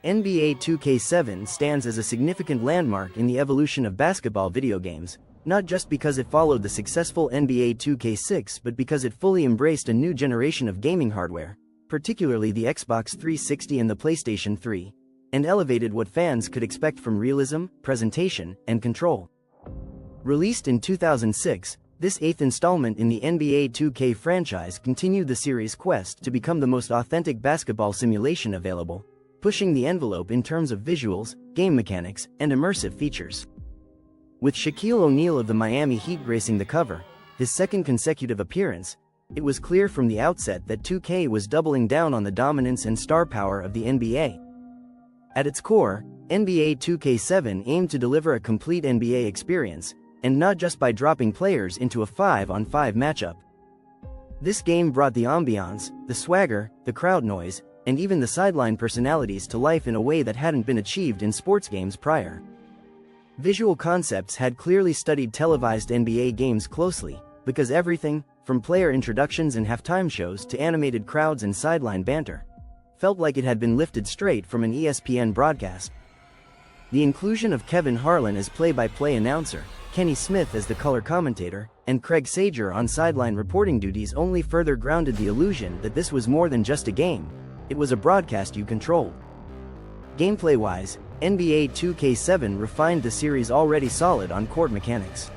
NBA 2K7 stands as a significant landmark in the evolution of basketball video games, not just because it followed the successful NBA 2K6 but because it fully embraced a new generation of gaming hardware, particularly the Xbox 360 and the PlayStation 3, and elevated what fans could expect from realism, presentation, and control. Released in 2006, this eighth installment in the NBA 2K franchise continued the series' quest to become the most authentic basketball simulation available, pushing the envelope in terms of visuals, game mechanics, and immersive features. With Shaquille O'Neal of the Miami Heat gracing the cover, his second consecutive appearance, it was clear from the outset that 2K was doubling down on the dominance and star power of the NBA. At its core, NBA 2K7 aimed to deliver a complete NBA experience, and not just by dropping players into a 5-on-5 matchup. This game brought the ambiance, the swagger, the crowd noise, and even the sideline personalities to life in a way that hadn't been achieved in sports games prior. Visual Concepts had clearly studied televised NBA games closely, because everything, from player introductions and halftime shows to animated crowds and sideline banter, felt like it had been lifted straight from an ESPN broadcast. The inclusion of Kevin Harlan as play-by-play announcer, Kenny Smith as the color commentator, and Craig Sager on sideline reporting duties only further grounded the illusion that this was more than just a game, it was a broadcast you controlled. Gameplay-wise, NBA 2K7 refined the series' already solid on-court mechanics.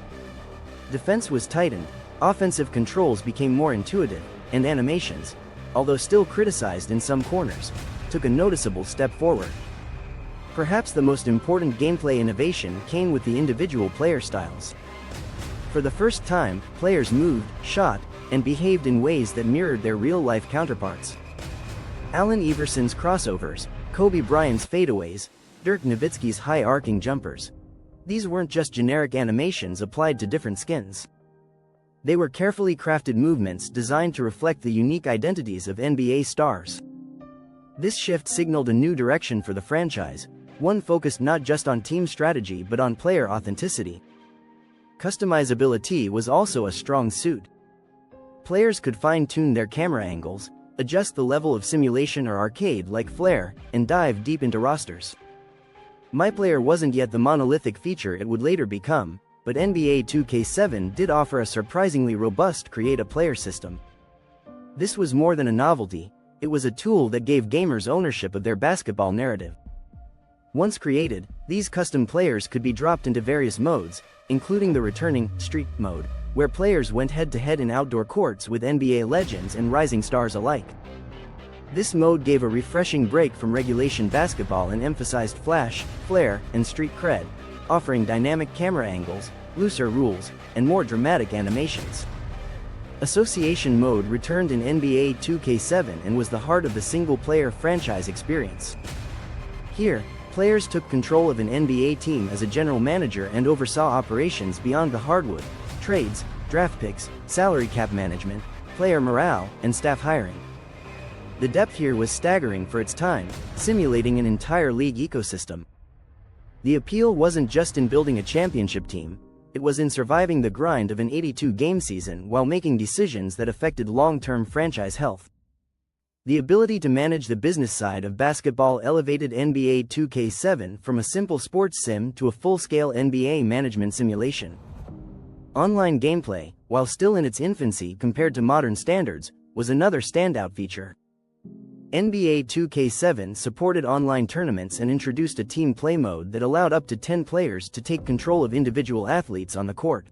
Defense was tightened, offensive controls became more intuitive, and animations, although still criticized in some corners, took a noticeable step forward. Perhaps the most important gameplay innovation came with the individual player styles. For the first time, players moved, shot, and behaved in ways that mirrored their real-life counterparts. Allen Iverson's crossovers, Kobe Bryant's fadeaways, Dirk Nowitzki's high-arcing jumpers. These weren't just generic animations applied to different skins. They were carefully crafted movements designed to reflect the unique identities of NBA stars. This shift signaled a new direction for the franchise, one focused not just on team strategy but on player authenticity. Customizability was also a strong suit. Players could fine-tune their camera angles, adjust the level of simulation or arcade-like flair, and dive deep into rosters. MyPlayer wasn't yet the monolithic feature it would later become, but NBA 2K7 did offer a surprisingly robust create-a-player system. This was more than a novelty, it was a tool that gave gamers ownership of their basketball narrative. Once created, these custom players could be dropped into various modes, including the returning Street mode, where players went head-to-head in outdoor courts with NBA legends and rising stars alike. This mode gave a refreshing break from regulation basketball and emphasized flash, flair, and street cred, offering dynamic camera angles, looser rules, and more dramatic animations. Association mode returned in NBA 2K7 and was the heart of the single-player franchise experience. Here, players took control of an NBA team as a general manager and oversaw operations beyond the hardwood, trades, draft picks, salary cap management, player morale, and staff hiring. The depth here was staggering for its time, simulating an entire league ecosystem. The appeal wasn't just in building a championship team, it was in surviving the grind of an 82-game season while making decisions that affected long-term franchise health. The ability to manage the business side of basketball elevated NBA 2K7 from a simple sports sim to a full-scale NBA management simulation. Online gameplay, while still in its infancy compared to modern standards, was another standout feature. NBA 2K7 supported online tournaments and introduced a team play mode that allowed up to 10 players to take control of individual athletes on the court.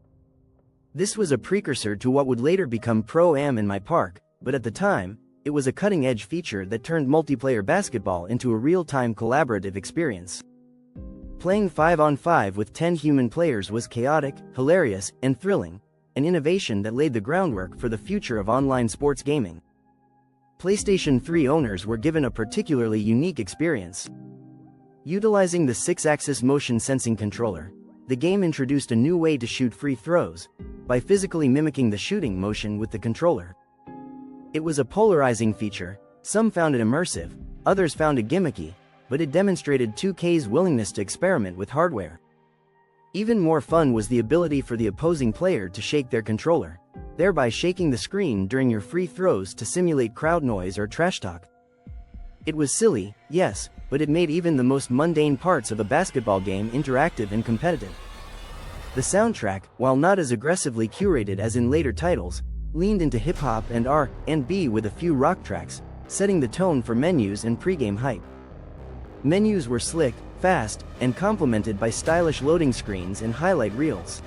This was a precursor to what would later become Pro-Am in My Park, but at the time, it was a cutting-edge feature that turned multiplayer basketball into a real-time collaborative experience. Playing 5-on-5 with 10 human players was chaotic, hilarious, and thrilling, an innovation that laid the groundwork for the future of online sports gaming. PlayStation 3 owners were given a particularly unique experience. Utilizing the 6-axis motion sensing controller, the game introduced a new way to shoot free throws, by physically mimicking the shooting motion with the controller. It was a polarizing feature, some found it immersive, others found it gimmicky, but it demonstrated 2K's willingness to experiment with hardware. Even more fun was the ability for the opposing player to shake their controller, thereby shaking the screen during your free throws to simulate crowd noise or trash talk. It was silly, yes, but it made even the most mundane parts of a basketball game interactive and competitive. The soundtrack, while not as aggressively curated as in later titles, leaned into hip-hop and R&B with a few rock tracks, setting the tone for menus and pre-game hype. Menus were slick, fast, and complemented by stylish loading screens and highlight reels.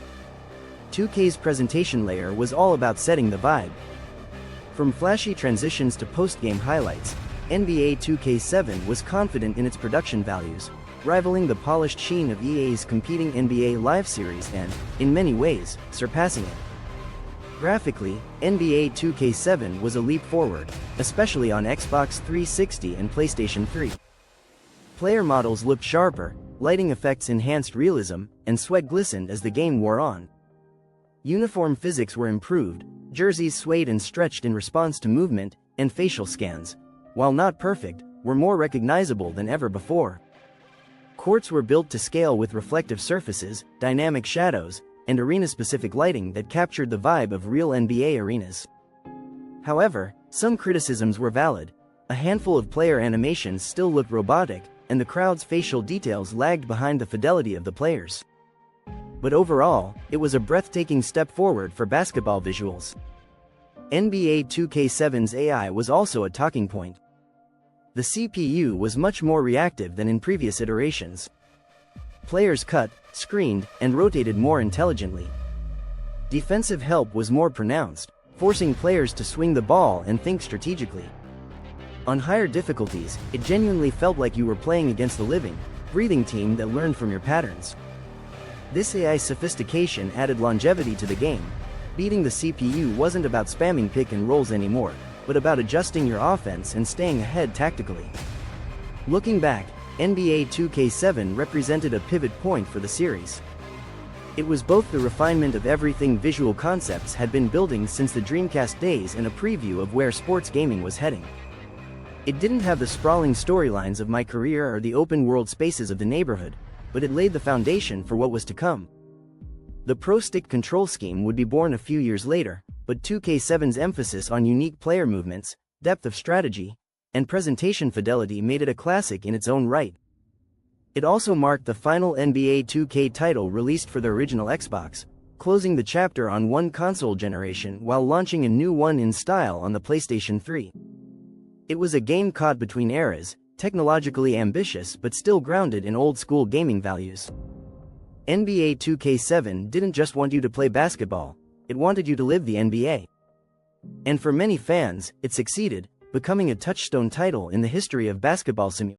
2K's presentation layer was all about setting the vibe. From flashy transitions to post-game highlights, NBA 2K7 was confident in its production values, rivaling the polished sheen of EA's competing NBA Live series and, in many ways, surpassing it. Graphically, NBA 2K7 was a leap forward, especially on Xbox 360 and PlayStation 3. Player models looked sharper, lighting effects enhanced realism, and sweat glistened as the game wore on. Uniform physics were improved, jerseys swayed and stretched in response to movement, and facial scans, while not perfect, were more recognizable than ever before. Courts were built to scale with reflective surfaces, dynamic shadows, and arena-specific lighting that captured the vibe of real NBA arenas. However, some criticisms were valid. A handful of player animations still looked robotic, and the crowd's facial details lagged behind the fidelity of the players. But overall, it was a breathtaking step forward for basketball visuals. NBA 2K7's AI was also a talking point. The CPU was much more reactive than in previous iterations. Players cut, screened, and rotated more intelligently. Defensive help was more pronounced, forcing players to swing the ball and think strategically. On higher difficulties, it genuinely felt like you were playing against a living, breathing team that learned from your patterns. This AI sophistication added longevity to the game. Beating the CPU wasn't about spamming pick and rolls anymore, but about adjusting your offense and staying ahead tactically. Looking back, NBA 2K7 represented a pivot point for the series. It was both the refinement of everything Visual Concepts had been building since the Dreamcast days and a preview of where sports gaming was heading. It didn't have the sprawling storylines of My Career or the open-world spaces of The Neighborhood, but it laid the foundation for what was to come. The Pro Stick control scheme would be born a few years later, but 2K7's emphasis on unique player movements, depth of strategy, and presentation fidelity made it a classic in its own right. It also marked the final NBA 2K title released for the original Xbox, closing the chapter on one console generation while launching a new one in style on the PlayStation 3. It was a game caught between eras, technologically ambitious but still grounded in old-school gaming values. NBA 2K7 didn't just want you to play basketball, it wanted you to live the NBA. And for many fans, it succeeded, becoming a touchstone title in the history of basketball simulation.